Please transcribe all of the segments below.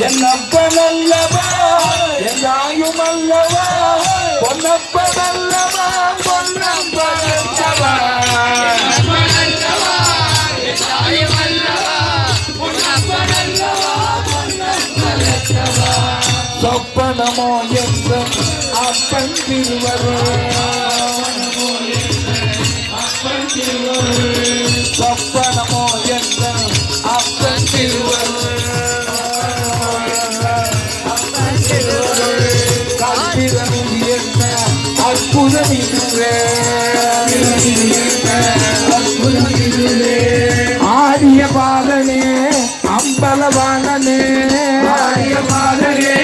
என்னப்பனல்லவா என்னாயுமல்லவா பொன்னப்பனல்லவா பொன்னப்பனல்லவா சொப்பனமோ என்ற அப்பன் திருவருள் சொப்பனமோ என்ற அப்பன் திருவருள் கல்விரமில் என்ற அற்புதம் இதுவே ஆரிய பாதனே அம்பலவானனே ஆரிய பாதனே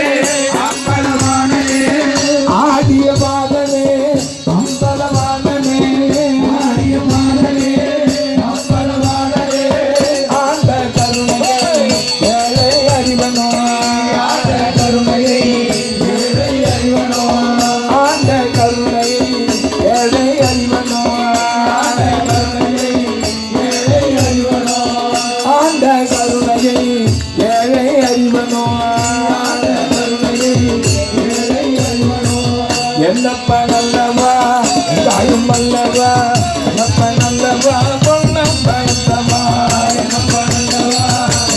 அம்பலவானனே ஆரிய பாதனே அம்பலவானனே ஆரிய பாதனே அம்பலவானனே ஆண்ட கருணையை ஏழை அறிவனோ ஆண்ட கருணையை ஏழை அறிவனோ ஆண்ட கருணையை ஏழை அறிவனோ ஆண்ட கருணையை ஏழை அறிவனோ ஆண்ட கருணையை ஏழை அறிவனோ என்னப்ப நல்லவா தாயும் அல்லவா என்னப்ப நல்லவா பொன்னப்ப நல்லவா என்னப்ப நல்லவா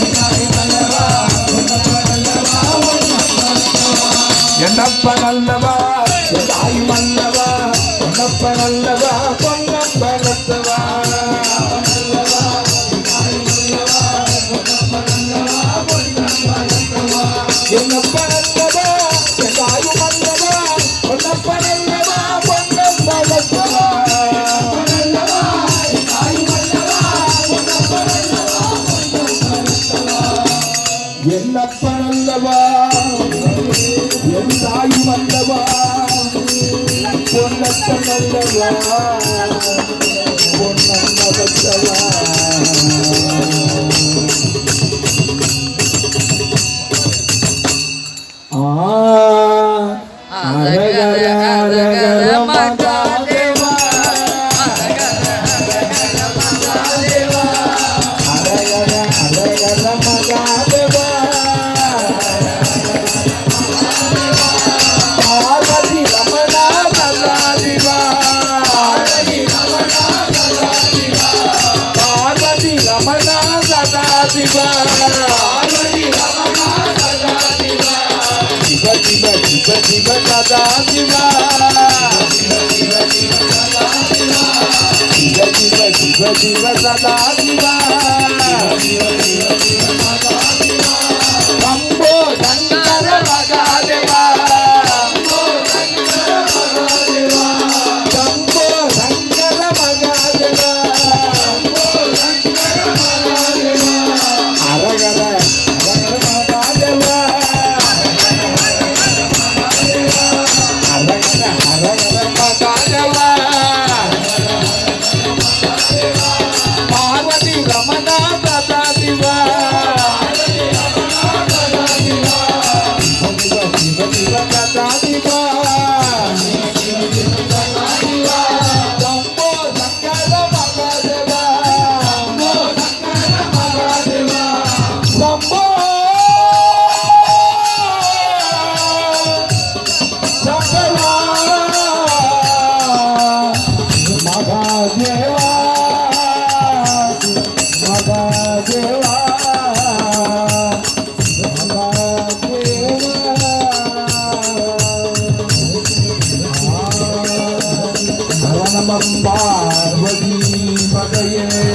தாயும் அல்லவா பொன்னப்ப நல்லவா என்னப்ப நல்லவா தாயும் அல்லவா பொன்னப்ப நல்லவா பொன்னப்ப நல்லவா என்னப்ப நல்லவா தாயும் அல்லவா பொன்னப்ப நல்லவா பொன்னப்ப நல்லவா என்னப்ப நல்லவா என் தாயும் அல்லவா பொன்னப்ப நல்லவா பொன்னப்ப நல்லவா Parvati Padaye